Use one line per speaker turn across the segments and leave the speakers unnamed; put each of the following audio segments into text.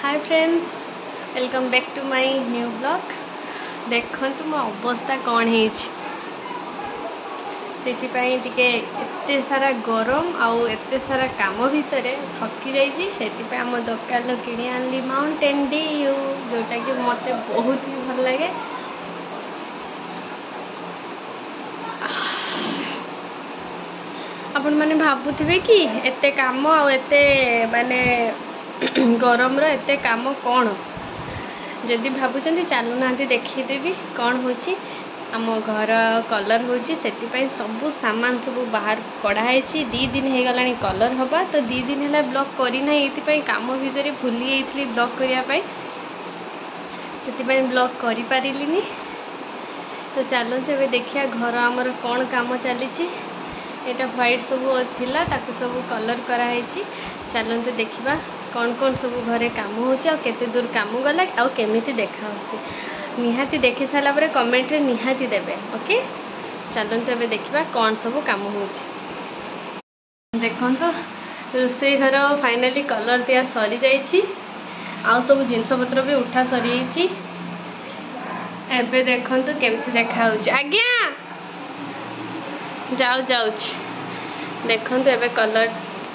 Hi friends, welcome back to my new blog. देखो मो अवस्था कौन है, एते सारा गरम आउ एते सारा काम भितर थकी जाइए। आम दुकान किणी आनली माउंटेन ड्यू, जोटा कि मत बहुत ही भल लगे। आपण मैंने भावुवे कि एते काम आउ एते माने गरम एते काम कौन। जदि भावुं चलू ना देखीदेवी कौन हो आम घर कलर हो सबू सामान सब बाहर कढ़ाई। 2 दिन हो गला कलर हवा, तो 2 दिन है ब्लॉक करना ये काम भितर भूली जाइए ब्लॉक करने से ब्लॉक कर पारिनी। तो चलते ए देखिए घर आमर कौन काम चली। यहाँ व्हाइट सब थिला ताकू सब कलर कराई। चलते देखा कौन कौन सब घरे काम होते दूर काम गला आ केमिति देखा निहाती देखी सारा पर कमेंट रे निहाती देबे। ओके, चलते ए देखा कौन सब काम हो। देखो रोसे घर फाइनाली कलर दिया सरी जाइए, आ सब जिनस पत्र भी उठा सरी जाइए। एबे देखो केमती देखा। आज्ञा जाऊ देखो एबे कलर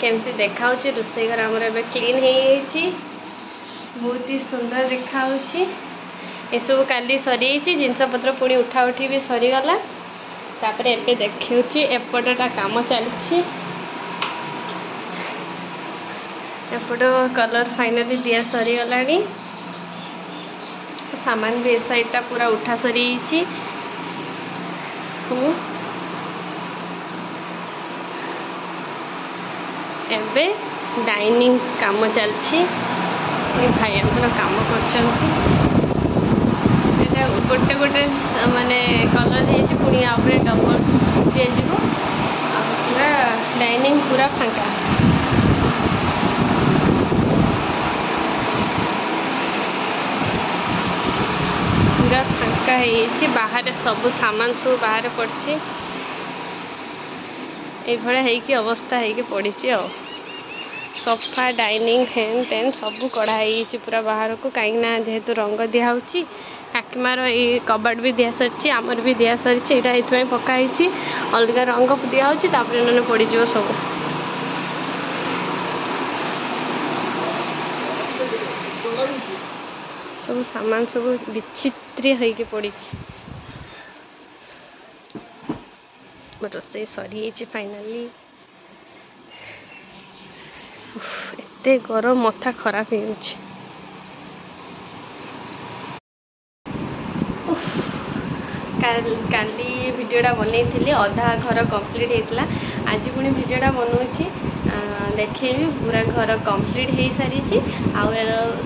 केमती देखा। रोसे घर आमर एबे क्लीन हो बहुत ही सुंदर देखा। ये सब काली सरी जिनस पत्र पुणी उठा उठी भी सरीगला। तापर एबे देखी एपटा काम चली। एपट कलर फाइनाली दिया सरीगला। सामान भी ए साइडटा पूरा उठा सरी। एबे डाइनिंग काम चलछि। भाई हम काम कर गोटे गोटे माने कलर हो पुणी आपरे डबल दिज्व। पूरा डाइनिंग पूरा फांका। पूरा फांका है, बाहर सब सामान सब बाहर पड़ी। ये अवस्था है पड़ी। सोफा डाइनिंग फैन तेन सब कढ़ाई पूरा बाहर को, कहीं जेहेतु रंग दिया काकीमार ये कबाड़ भी दिया सरी, आमर भी दिया सरी। ये पकाई अलग रंग दिया इन्होंने पड़ज सब। सब सामान सब विचित्र होके पड़ी। रोसे सरी फाइनाली। एते गरम मथा खराब हो। काली वीडियोटा बनई अधा घर कंप्लीट होता। आज पुणी वीडियोटा बनाऊँगी देखी पूरा घर कंप्लीट हो सारी।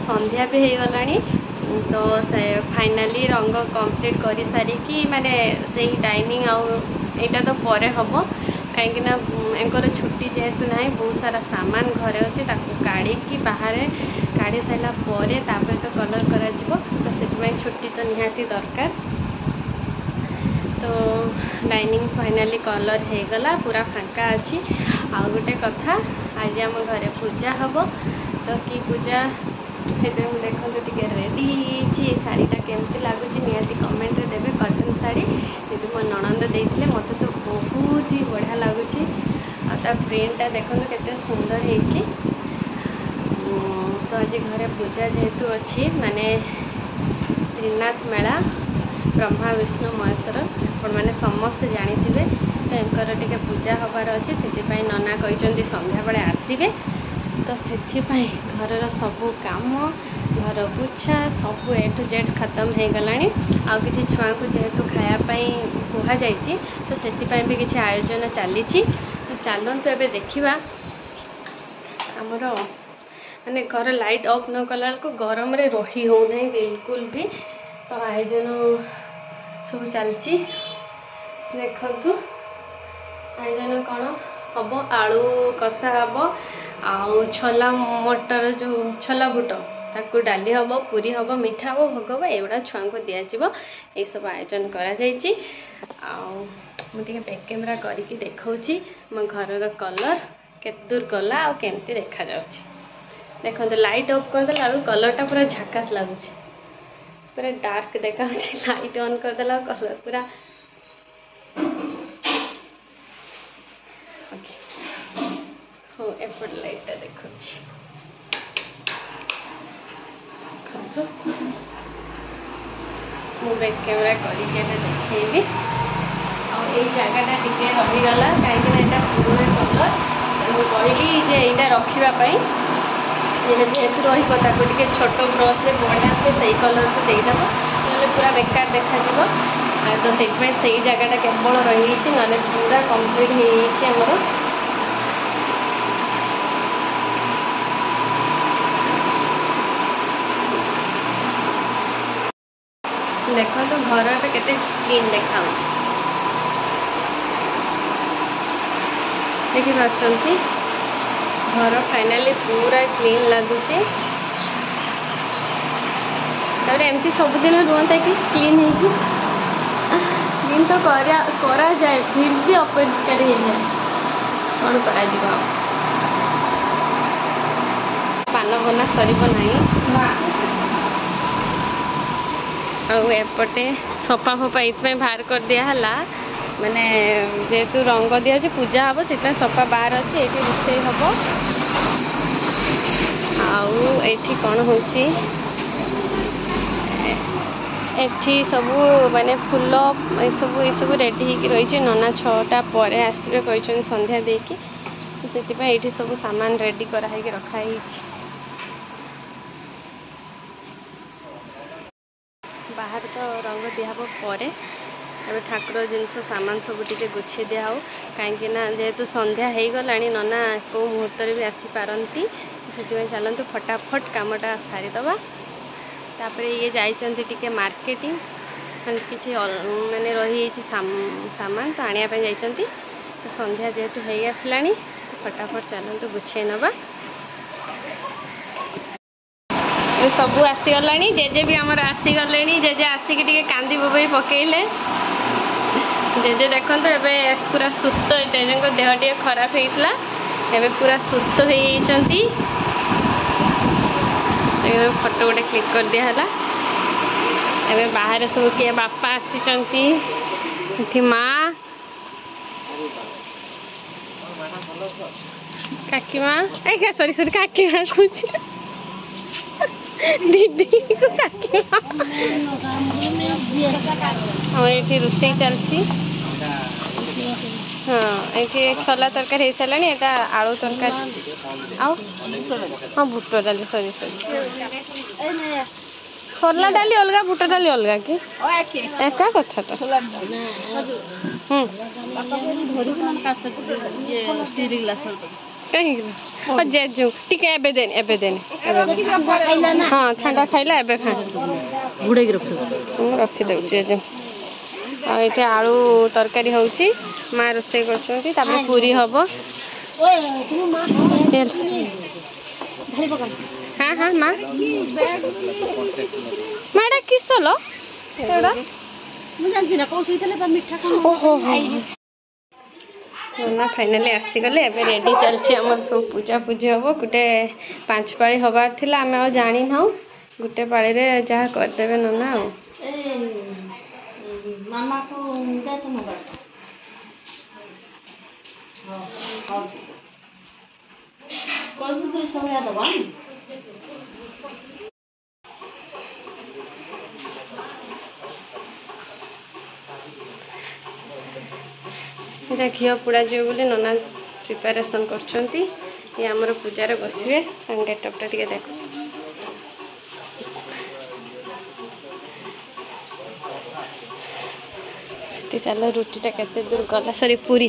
संध्या भी हो गला। तो फाइनाली रंग कंप्लीट कर सारिकी माने से डाइनिंग आईटा तो परे हम कहीं छुट्टी जेहेतु ना बहुत सारा सामान घरे अच्छे काढ़ी बाहर काढ़ी सारापर तो कलर करा तो से छुट्टी तो निहाती दरकार। तो डाइनिंग फाइनाली कलर हो गला, पूरा फांका अच्छी। आ गोटे कथा आज आम घरे पूजा हम। तो कि पूजा देखो टे रेडी शाढ़ीटा केमती लगुच निहाती कमेंट रे देवे। कटन शाढ़ी ये मो ननंद देते मत तो बहुत ही बढ़िया लगुच। आ प्रिंटा देखो केते सुंदर है। तो आज घरे पूजा जेहेतु अच्छी माने त्रिनाथ मेला ब्रह्मा विष्णु महेश्वर आपण मैंने समस्त जानी तो टे पूजा हबार अच्छे से नना कहते संध्या बेले आसबे। तो से घर सबू काम घर पोछा सब ए टू जेड खत्म हो गला। आ कि छुआ को जेहेतु खायापाई कहुई तो से भी किसी आयोजन चली। तो चलते ए देखा आमर माने घर लाइट ऑफ न कला को गरम रे रही हो ना बिल्कुल भी। तो आयोजन सब चलती देखु। आयोजन कौन हम आलू कषा हम आउ छोला मटर जो छोला बुट ताकू डाली हम, पूरी हम, मिठा हम, भोग हम। एगुड़ा छुआ को दिज्व ये सब आयोजन कर। मुझे बैक कैमेरा करके देखा मो घर कलर केते दूर गला आ केमती देखा जाउछि। देखो लाइट ऑफ करदेला कलरटा पूरा झकास लगुच पूरा डार्क देखा लाइट ऑन करदेला कलर पूरा हाँ एपट लाइटा देखो मु बैक कैमेरा करके देखी आई जगटा टे रहीगला कहीं पुराना कलर मुझे कहली जे यहाँ रखापी जेहेतु रे छोट ब्रश से बढ़िया से सही कलर को देदेव ना पूरा बेकार देखा तो से जगटा केवल रही ना पूरा कम्प्लीट हो देखो तो घर केते क्लीन देखा देखी पार्टी घर फाइनाली पूरा क्लीन लगुच एमती सबुदिन रुहता कि क्लीन है क्लीन तो करा जाए फिर भी अपरिष्कार हो जाए कौन करा पान बना सर ना एपटे सफा फफा ये बाहर कर दिहला माने जेहेतु रंग दिया पूजा हम से सफा बाहर अच्छे ये रोषे हम आठी कौन हो सबू माने फूल ये सब रेडी हो रही नना 6टा पर आसवे कहते संध्या देकी से सब सामान रेडी कराई रखाई बाहर तो रंग दिहब पर ठाकुर जिनस सामान सब टे गुछे दिहु कहीं जेहेतु संध्या हो गला नना कौ मुहूर्त भी आसीपारती से चलतु फटाफट कामटा सारीदबा तापर ये जाइए मार्केटिंग किसी माने रही सामान तो आने जाइए तो संध्या जेहेतु हो आसला फटाफट चलतु गुछे नवा सबू आसीगला जेजे भी आमर आसीगले जेजे आसिक कांदी बोबई पकईले जेजे देखो ए पूरा सुस्थ जेजे देह टे खराब होता है पूरा सुस्थ होती फोटो गोटे क्लिक कर दिहला एवं बाहर सब किए बापा आसी माँ काकी माँ क्या सॉरी सॉरी काकी माँ कुछ दीदी को काकी हाँ ये रोषे चलती हाँ ये छोला तरकारी हो सारा यहाँ आलू तरकारी हाँ बुट डाली सॉरी सॉरी छोला डाली अलग बुट डाली अलग कि एका कथा तो कहीं जेजु टिके एबे देने हाँ ठंडा खाइला एबे खा घुड़े रखी दे जेजु ये आलू तरकारी होची माँ रोषे कर पूरी हम हाँ हाँ माँ माँ किस ना फाइनाली आसीगले एबे रेडी चलछि हमर सब पूजा पूजी हम गोटे 5 पाली हबार थिला आमे आ जानि ना गोटे पाली रे जहा कर देबे नना मामा को दे तो मोबाइल हां कोन तो समय दबा घी पोड़ा जी बोले नना प्रिपेरेसन कर आमर पूजार बसवे गेटअपटा टे देख चल रुटीटा केते दूर गला सरी पूरी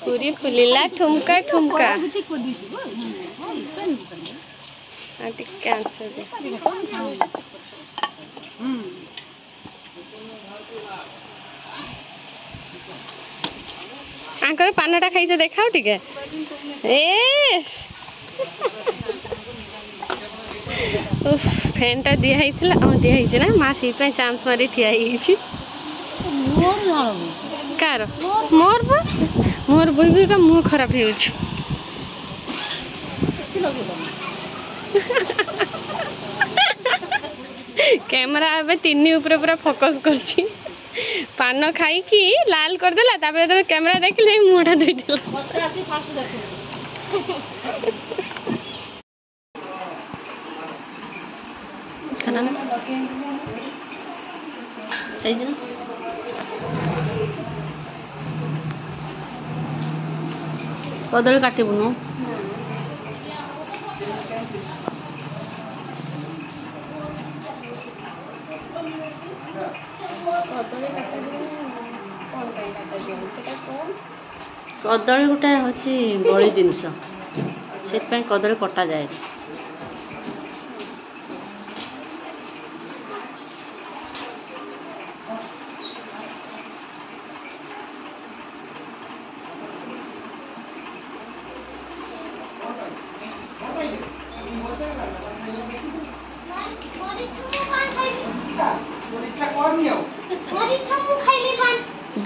पूरी फुलिला ठुमका ठुमका आंकर पानटा खाई देखाओ टिके ଫ୍ୟାନ୍ଟା ଦିଆହେଇଥିଲା ଦିଆହେଇଛି ନା ମା ସେଇଥିପାଇଁ ଚାନ୍ସ ମାରି ଠିଆ ହେଇଯାଇଛି। କାର ମୋର ବା ମୋର ବୋଇ ବୋଇକା ମୁହଁ ଖରାପ ହେଇଯାଉଛି। କ୍ୟାମେରା ଏବେ 3 ଉପରେ ପୁରା ଫୋକସ୍ କରୁଛି। ପାନ ଖାଇକି ଲାଲ କରିଦେଲା ତାପରେ ଯେତେବେଳେ କ୍ୟାମେରା ଦେଖିଲେ ମୁହଁଟା ଧୋଇଦେଲା।
କଦଳୀ କାଟିବୁନୁ। କଦଳୀ ଗୋଟେ ହଉଛି ବଳି ଜିନିଷ, ସେଥିପାଇଁ କଦଳୀ କଟା ଯାଏ।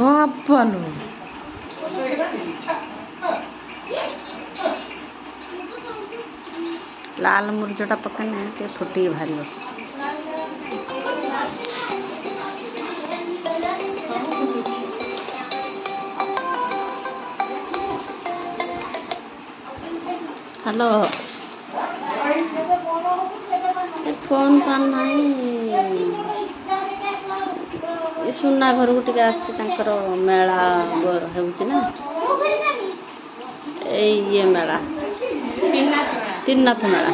ବାପାଲୋ ଲାଲ ମୁରୁଜଟା ପକାନେ ଟିକେ ଫୁଟିକି ବାହାରିବ। ହ୍ୟାଲୋ, ଫୋନ୍ ପାନ୍ ନାହିଁ। ଏ ସୁନା ଘରକୁ ଟିକେ ଆସିଛି, ତାଙ୍କର ମେଳା ହେଉଛି ନା, ଏଇ ଇଏ ମେଳା ତ୍ରିନାଥ ମେଳା।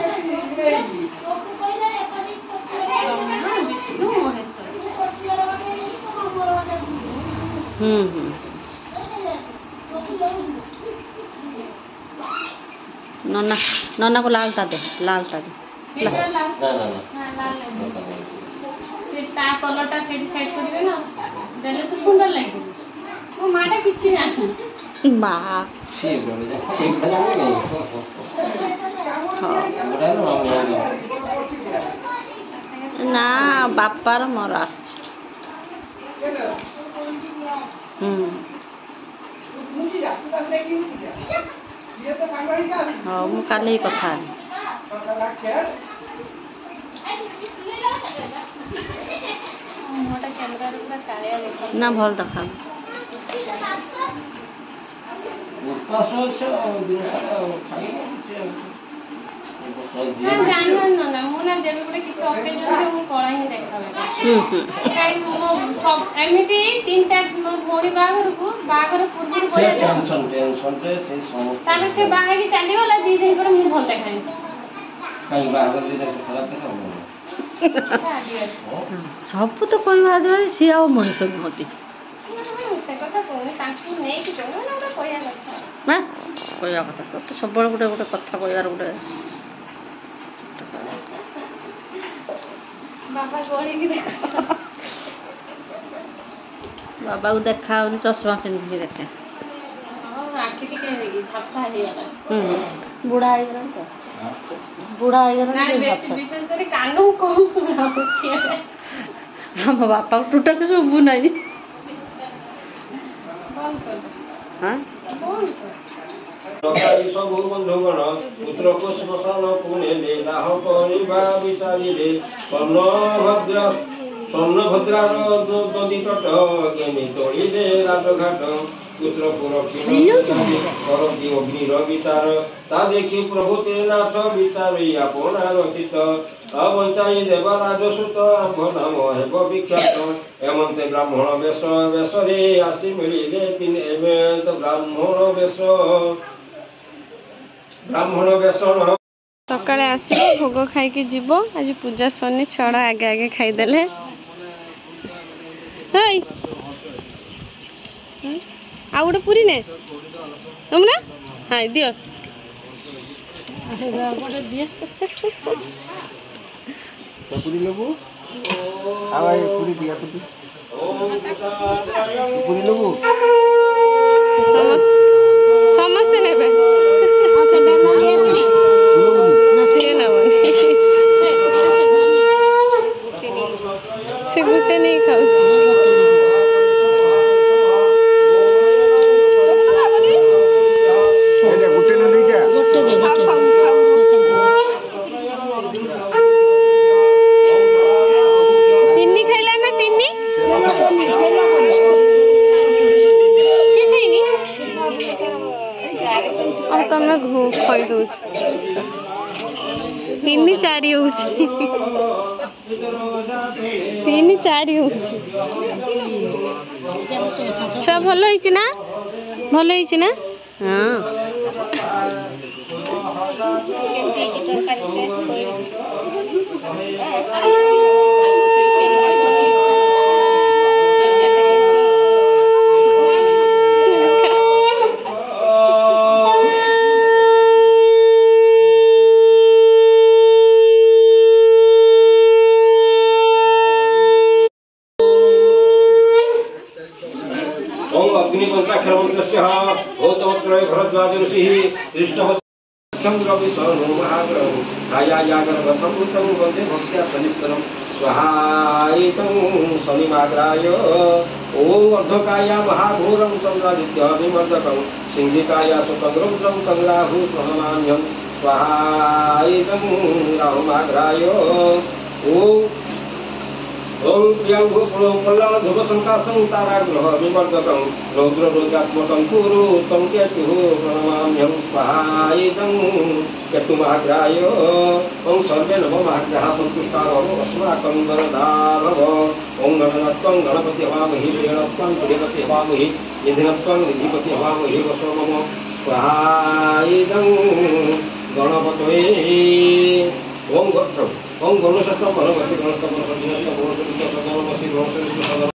नन्ना को लाल दे
कलरटा सेट करिवे ना देले तो सुंदर लागे। मो माटा किछि ना
बा ना बापार मोर आस हाँ मु काली कथा ना भल देखा सब तो कोई बात नहीं सी आ मनीष मत कहया कथा तो सब गोटे गोटे कथा कहर गोटे बाबा को देखा चश्मा पिंधिकी देखे बुढ़ा बुढ़ा हम बापा टोटाल शुभु ना
सब बंधुगण पुत्र को श्मशान पुणे दाह करवा विचारे स्वर्णभद्रार नदी तट केमी तोड़ी दे राजघाट पुत्र करती अग्निर विचार ता देखी प्रभु ते नाथ विचार अपना रचित अवंचाई देवा राजसुत आंभ नाम हेब विख्यात एमंते ब्राह्मण बेश बेशरे आसी मिलिले तीन एमंत ब्राह्मण बेश
सकाଳେ ଆସିବ ଭୋଗ ଖାଇକି ଯିବ। ଆଜି ପୂଜା ସନି ଛଡ଼ା ଆଗେ ଆଗେ ଖାଇଦେଲେ। ହେଇ ଆଉ ଗୋଟେ ପୁରୀ ନେ ତମେ ହାଇ ଦିଅ
पुरी लोगो आवाज पुरी दिया पुरी लोगो
समस्त नेबे ସିଏ ଖାଇନି ଆଉ ତମେ ଖଇ ଦଉଛ 3 4 ହଉଛି 3 4 ହଉଛି ଛୁଆ ଭଲ ହେଇଛି ନା
ହଁ
ओम अग्निपंचाक्षर मंत्रस्य भूतवत्रय भरद्वाज ऋषिः कृष्णवत्सं रविशरणो महाग्रहं कायायागरवसंभूतं वन्दे भक्त्या सनिष्करं स्वाहायितं शनिमाग्राय ओम अर्धकाया महाघोरं चन्द्रादित्यभिमर्दकं सिंहिकाया सुतग्रौद्रं तङ्ग्राहु प्रणमाम्यं स्वाहायितं राहुमाग्राय ओम ओम प्रियंगो कल्याण ध्रुव संकाशं ताराग्रह विवर्धकं रौद्र रोगात्मकं कुरु तं केतुः प्रणमाम्यं स्वाहायितं केतुमाग्राय ओम सर्वे नवमाग्रहाः सन्तुष्टाः अस्माकं वरदा भव ओम गणनत्वं गणपति हवामहि प्रियणत्वं प्रियपति हवामहि निधिनत्वं निधिपति हवामहि वसो मम स्वाहायितं गणपतये ओम गणेशत्वं परमवति गणेशत्वं